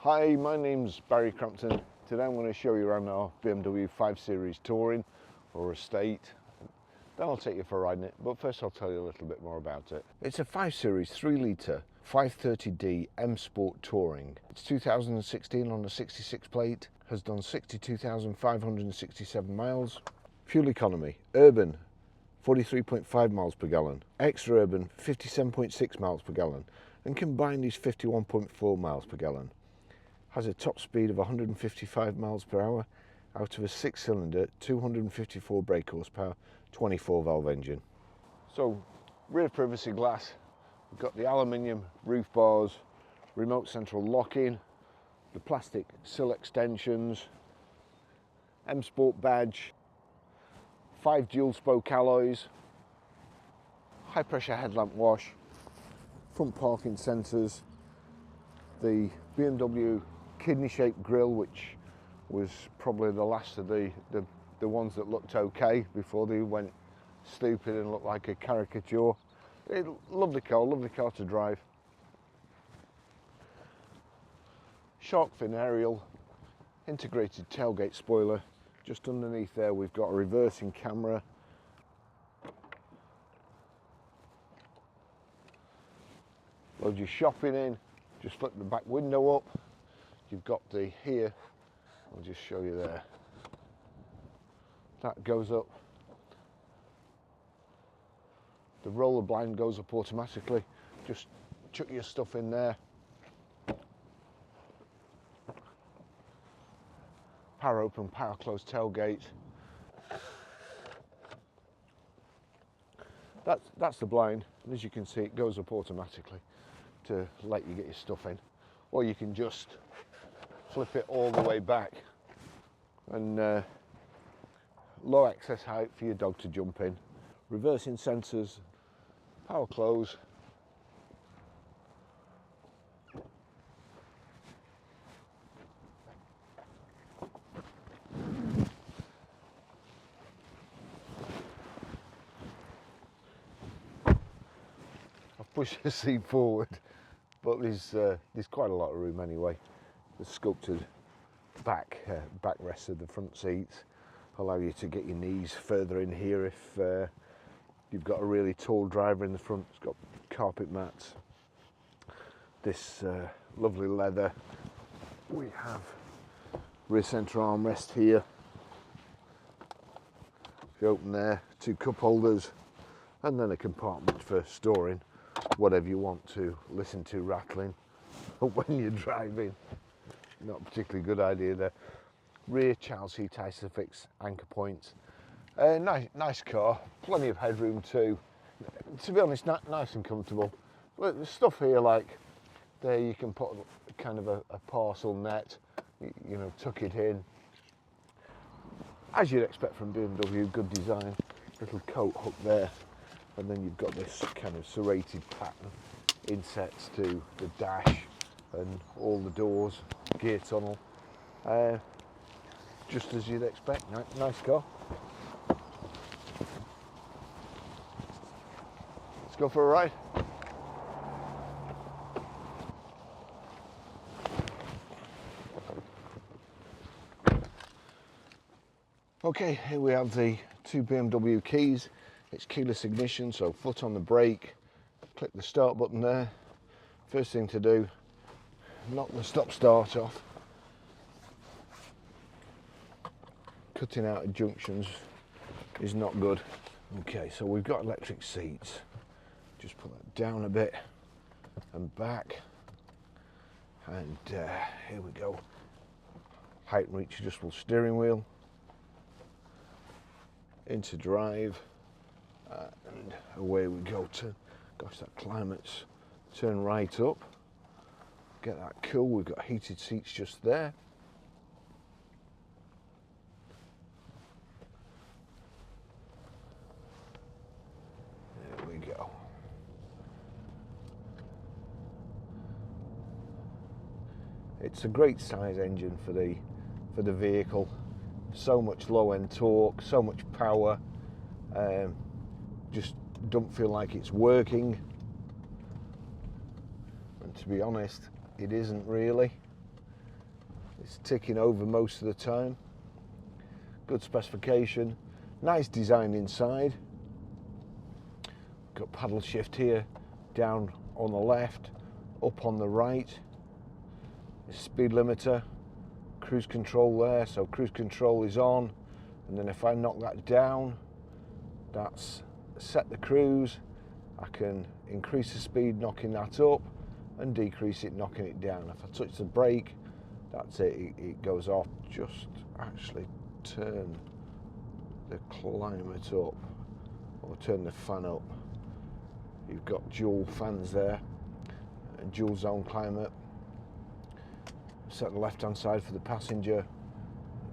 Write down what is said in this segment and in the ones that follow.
Hi, my name's Barry Crampton. Today I'm going to show you around our BMW 5 Series Touring or Estate. Then I'll take you for a ride in it, but first I'll tell you a little bit more about it. It's a 5 Series 3 litre 530D M Sport Touring. It's 2016 on a 66 plate, has done 62,567 miles. Fuel economy, urban 43.5 miles per gallon, extra urban 57.6 miles per gallon, and combined is 51.4 miles per gallon. Has a top speed of 155 miles per hour out of a 6-cylinder 254 brake horsepower 24 valve engine. So rear privacy glass, we've got the aluminium roof bars, remote central locking, the plastic sill extensions, M Sport badge, 5 dual spoke alloys, high pressure headlamp wash, front parking sensors, the BMW kidney shaped grille, which was probably the last of the ones that looked okay before they went stupid and looked like a caricature. Lovely car to drive. Shark fin aerial, integrated tailgate spoiler. Just underneath there we've got a reversing camera. Load your shopping in, just flip the back window up. You've got the here, I'll just show you there. That goes up. The roller blind goes up automatically. Just chuck your stuff in there. Power open, power close tailgate. That's the blind, and as you can see it goes up automatically to let you get your stuff in, or you can just flip it all the way back and low access height for your dog to jump in. Reversing sensors, power close. I've pushed the seat forward, but there's quite a lot of room anyway. The sculpted backrest of the front seats allow you to get your knees further in here if you've got a really tall driver in the front. It's got carpet mats. This lovely leather. We have rear centre armrest here. If you open there, 2 cup holders, and then a compartment for storing whatever you want to listen to rattling when you're driving. Not a particularly good idea there. Rear child seat Isofix anchor points. Nice car, plenty of headroom too. To be honest, nice and comfortable. Look, there's stuff here like there you can put kind of a parcel net, you know, tuck it in. As you'd expect from BMW, good design. Little coat hook there, and then you've got this kind of serrated pattern insets to the dash and all the doors, gear tunnel, just as you'd expect. Nice car. Let's go for a ride. Okay, here we have the 2 BMW keys. It's keyless ignition, so foot on the brake, click the start button there. First thing to do, knock the stop start off. Cutting out of junctions is not good. Okay, so we've got electric seats. Just put that down a bit and back. And here we go. Height and reach adjustable steering wheel. Into drive. And away we go. Gosh, that climate's turn right up. Get that cool. We've got heated seats just there. There we go. It's a great size engine for the vehicle. So much low end torque, so much power. Just don't feel like it's working. And to be honest, it isn't really. It's ticking over most of the time. Good specification. Nice design inside. Got paddle shift here, down on the left, up on the right. Speed limiter, cruise control there, so cruise control is on, and then if I knock that down, that's set the cruise. I can increase the speed knocking that up and decrease it knocking it down. If I touch the brake, that's it, it goes off. Just actually turn the climate up, or turn the fan up. You've got dual fans there, and dual zone climate. Set the left hand side for the passenger,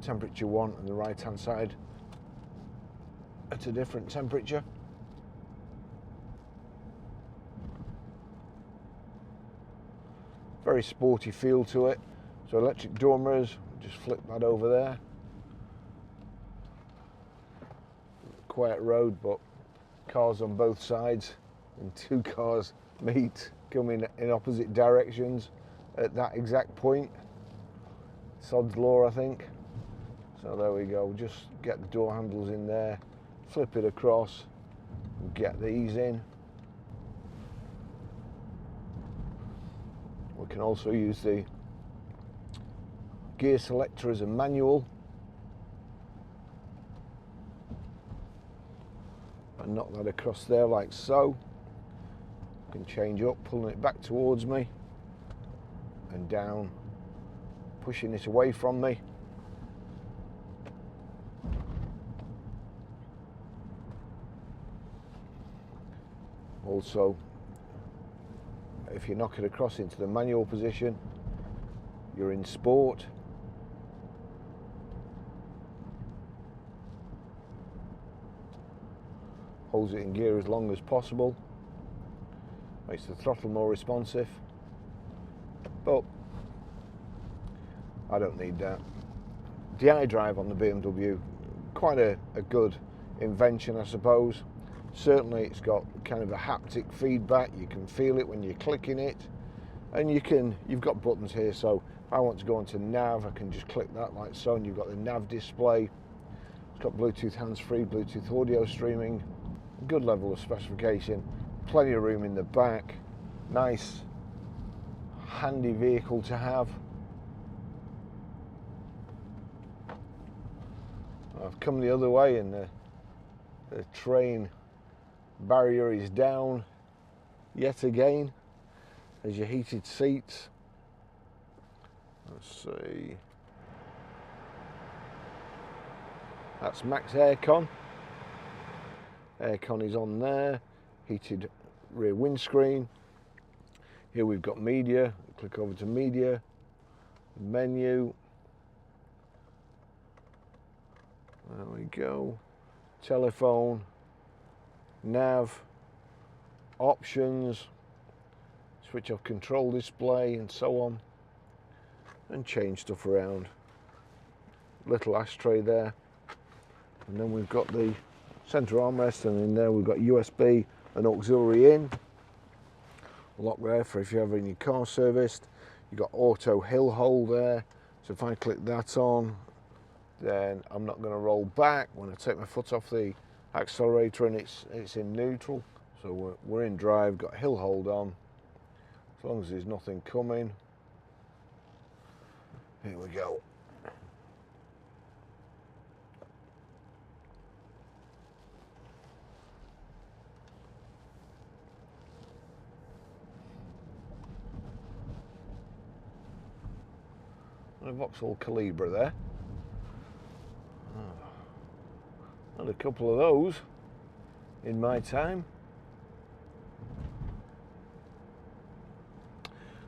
temperature 1, and the right hand side at a different temperature. Very sporty feel to it. So electric door mirrors, just flip that over there. Quiet road, but cars on both sides, and 2 cars meet, coming in opposite directions at that exact point. Sod's law, I think. So there we go, just get the door handles in there, flip it across, and get these in. We can also use the gear selector as a manual. And knock that across there like so. I can change up, pulling it back towards me, and down, pushing it away from me. Also, if you knock it across into the manual position, you're in sport. Holds it in gear as long as possible. Makes the throttle more responsive. But I don't need that. The iDrive on the BMW, quite a good invention, I suppose. Certainly it's got kind of a haptic feedback. You can feel it when you're clicking it, and you've got buttons here, so if I want to go into nav, I can just click that like so, and you've got the nav display. It's got Bluetooth hands-free, Bluetooth audio streaming, good level of specification, plenty of room in the back, nice handy vehicle to have. I've come the other way, and the train barrier is down yet again. There's your heated seats. Let's see. That's max aircon. Aircon is on there. Heated rear windscreen. Here we've got media. Click over to media. Menu. There we go. Telephone. Nav. Options. Switch off control display and so on. And change stuff around. Little ashtray there. And then we've got the centre armrest, and in there we've got USB and auxiliary in. Lock there for if you're having your car serviced. You've got auto hill hold there. So if I click that on, then I'm not going to roll back when I take my foot off the accelerator, and it's in neutral. So we're in drive, got hill hold on. As long as there's nothing coming. Here we go. And a Vauxhall Calibra there. Had a couple of those in my time.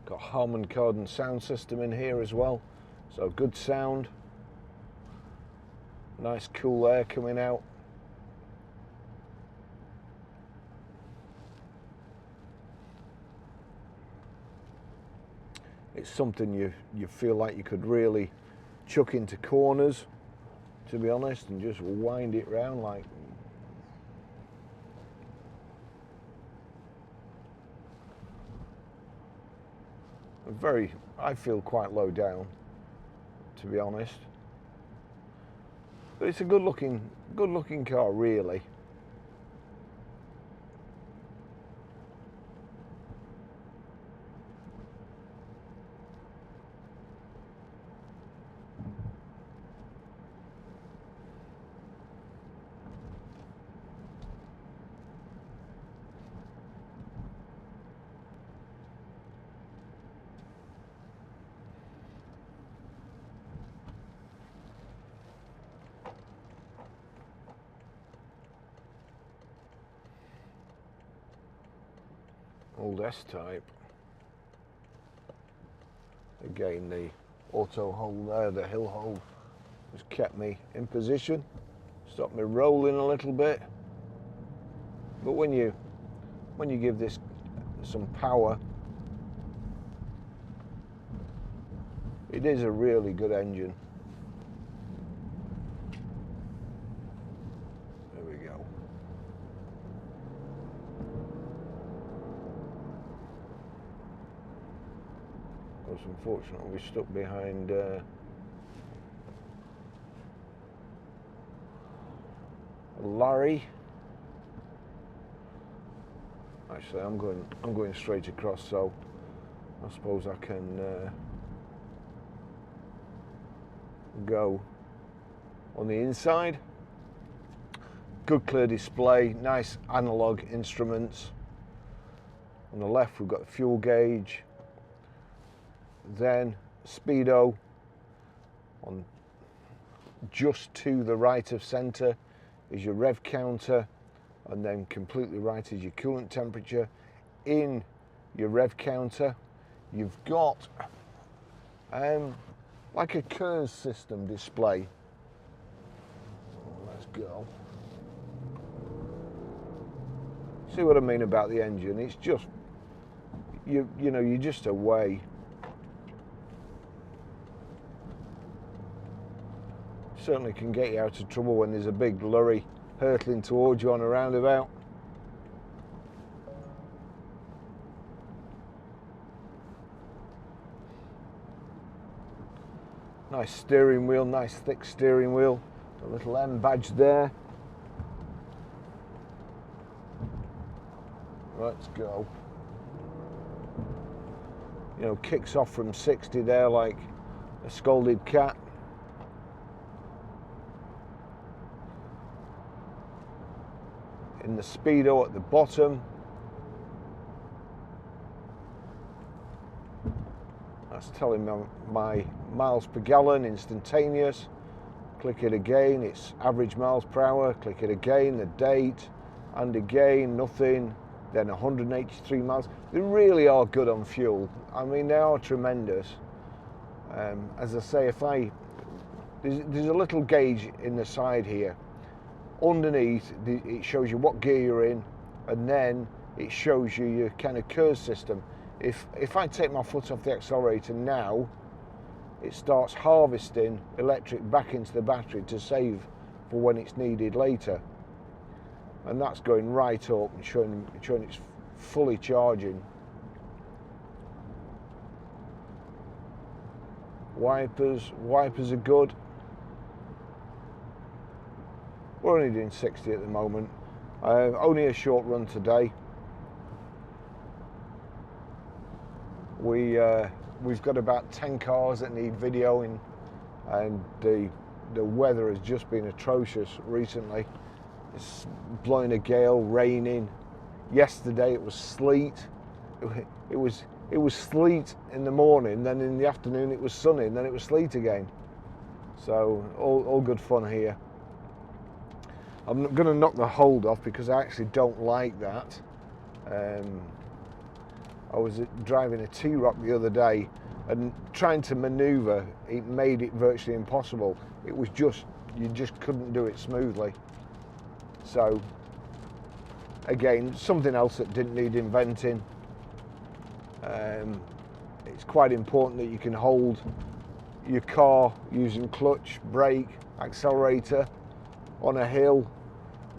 Got Harmon kardon sound system in here as well, so good sound. Nice cool air coming out. It's something you feel like you could really chuck into corners, to be honest, and just wind it round like. I feel quite low down. to be honest. But it's a good looking car, really. Old S-type. Again, the auto hold there, the hill hold, has kept me in position, stopped me rolling a little bit. But when you give this some power, it is a really good engine. There we go. Unfortunately, we're stuck behind Larry. Actually, I'm going straight across, so I suppose I can go on the inside. Good clear display, nice analog instruments. On the left, we've got the fuel gauge. Then speedo on just to the right of center is your rev counter, and then completely right is your coolant temperature. In your rev counter, you've got like a KERS system display. Let's go. See what I mean about the engine? It's just you know, you're just away. Certainly can get you out of trouble when there's a big lorry hurtling towards you on a roundabout. Nice steering wheel, nice thick steering wheel. A little M badge there. Let's go. You know, kicks off from 60 there like a scolded cat. In the speedo at the bottom, that's telling me my miles per gallon instantaneous. Click it again, it's average miles per hour. Click it again, the date, and again, nothing. Then 183 miles. They really are good on fuel. I mean, they are tremendous. As I say, there's a little gauge in the side here. Underneath, it shows you what gear you're in, and then it shows you your kind of KERS system. If I take my foot off the accelerator now, it starts harvesting electric back into the battery to save for when it's needed later. And that's going right up and showing it's fully charging. Wipers are good. We're only doing 60 at the moment. Only a short run today. We've got about 10 cars that need videoing, and the weather has just been atrocious recently. It's blowing a gale, raining. Yesterday it was sleet. It was sleet in the morning, then in the afternoon it was sunny, and then it was sleet again. So all good fun here. I'm going to knock the hold off because I actually don't like that. I was driving a T-Roc the other day, and trying to manoeuvre, it made it virtually impossible. It was just, you just couldn't do it smoothly. So, again, something else that didn't need inventing. It's quite important that you can hold your car using clutch, brake, accelerator on a hill,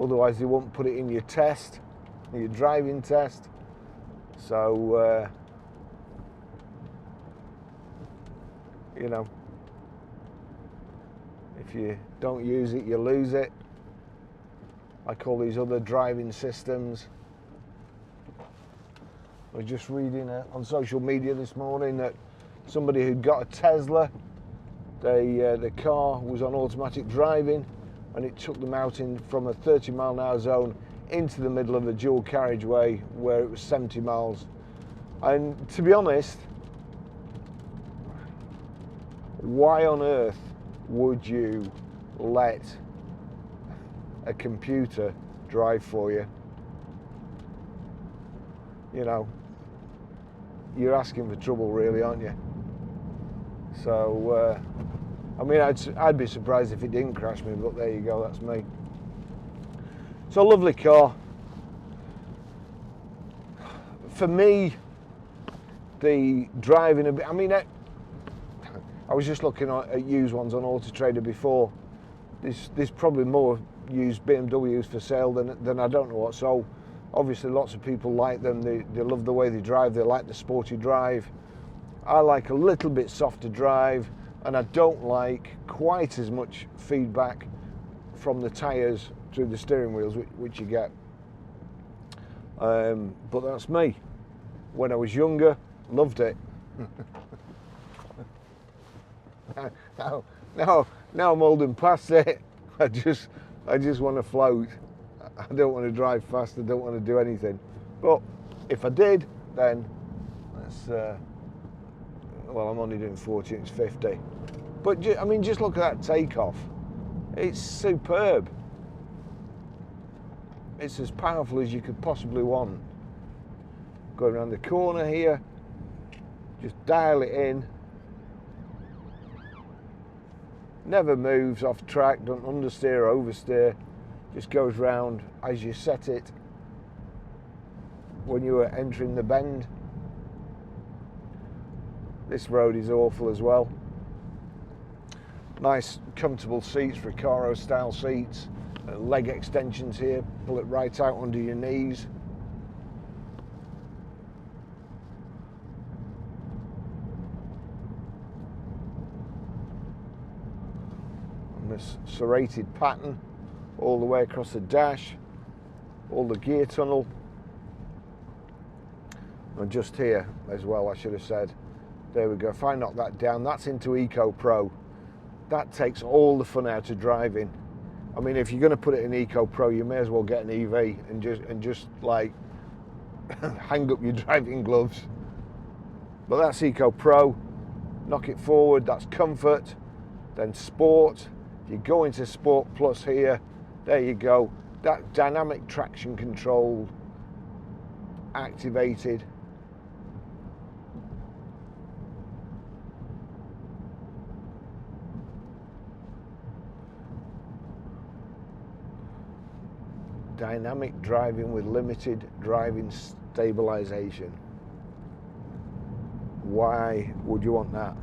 otherwise they won't put it in your test, your driving test. So, you know, If you don't use it, you lose it. Like all these other driving systems. I was just reading on social media this morning that somebody who'd got a Tesla, the car was on automatic driving, and it took them out from a 30-mile-an-hour zone into the middle of a dual carriageway where it was 70 miles. And to be honest, why on earth would you let a computer drive for you? You know, you're asking for trouble, really, aren't you? So, I mean, I'd be surprised if it didn't crash me, but there you go, that's me. So, lovely car. For me, the driving a bit, I mean, I was just looking at used ones on Auto Trader before. There's probably more used BMWs for sale than I don't know what. So obviously lots of people like them. They love the way they drive. They like the sporty drive. I like a little bit softer drive, and I don't like quite as much feedback from the tyres through the steering wheels, which you get. But that's me. When I was younger, loved it. Now I'm old and past it. I just want to float. I don't want to drive fast. I don't want to do anything. But if I did, then that's well, I'm only doing 40. It's 50. But I mean, just look at that takeoff. It's superb. It's as powerful as you could possibly want. Going around the corner here, just dial it in. Never moves off track, don't understeer or oversteer, just goes round as you set it when you were entering the bend. This road is awful as well. Nice comfortable seats, Recaro style seats, leg extensions here, pull it right out under your knees. This serrated pattern all the way across the dash, all the gear tunnel, and just here as well, I should have said. There we go. If I knock that down, that's into Eco Pro. That takes all the fun out of driving. I mean, if you're going to put it in Eco Pro, you may as well get an EV and just like hang up your driving gloves. But that's Eco Pro. Knock it forward. That's comfort. Then sport. You go into Sport Plus here, there you go, that dynamic traction control activated. Dynamic driving with limited driving stabilization. Why would you want that?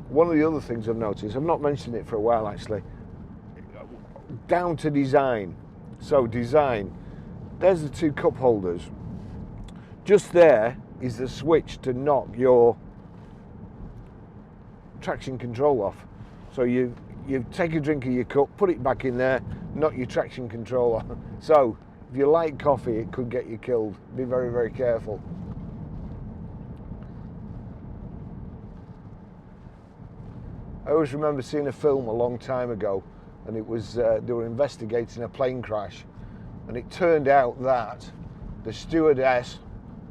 One of the other things I've noticed, I've not mentioned it for a while actually, down to design. So design, there's the two cup holders. Just there is the switch to knock your traction control off. So you take a drink of your cup, put it back in there, knock your traction control off. So if you like coffee, it could get you killed. Be very, very careful. I always remember seeing a film a long time ago, and it was they were investigating a plane crash, and it turned out that the stewardess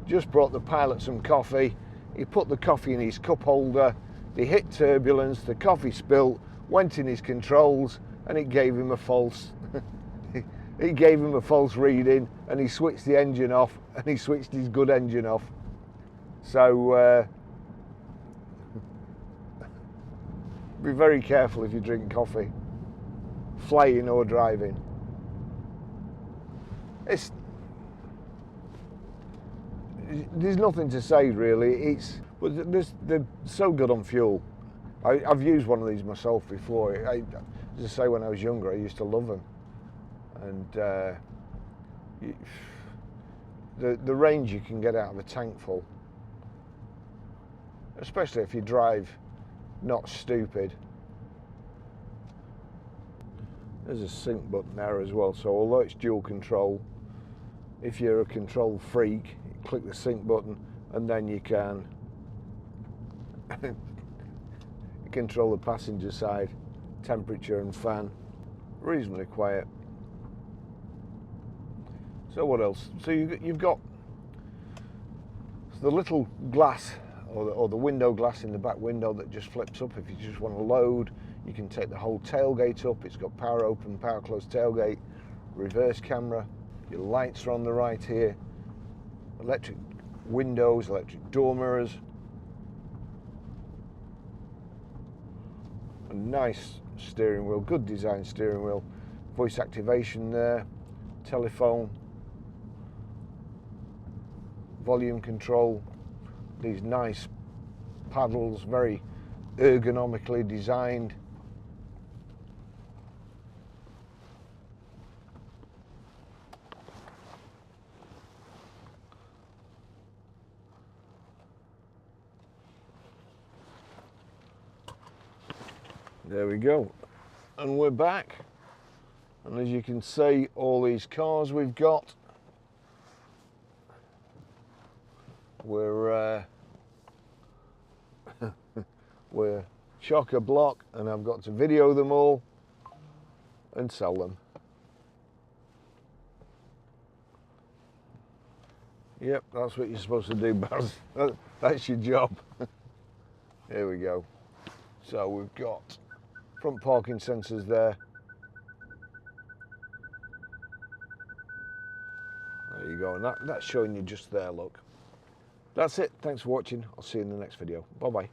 just brought the pilot some coffee. He put the coffee in his cup holder, they hit turbulence, the coffee spilt, went in his controls, and it gave him a false it gave him a false reading, and he switched the engine off, and he switched his good engine off. So be very careful if you drink coffee, flying or driving. There's nothing to say really. But they're so good on fuel. I've used one of these myself before. As I say, when I was younger, I used to love them, and the range you can get out of a tank full, especially if you drive not stupid. There's a sync button there as well, so although it's dual control, if you're a control freak, you click the sync button and then you can control the passenger side temperature and fan. Reasonably quiet. So what else? So you've got the little glass or the window glass in the back window that just flips up. If you just want to load, you can take the whole tailgate up. It's got power open, power close tailgate, reverse camera. Your lights are on the right here. Electric windows, electric door mirrors. A nice steering wheel, good design steering wheel. Voice activation there, telephone, volume control, these nice paddles, very ergonomically designed. There we go, and we're back, and as you can see, all these cars we've got, we're chock-a-block, and I've got to video them all and sell them. Yep, that's what you're supposed to do, Baz. That's your job. Here we go. So we've got front parking sensors there. There you go, and that's showing you just there, look. That's it. Thanks for watching. I'll see you in the next video. Bye-bye.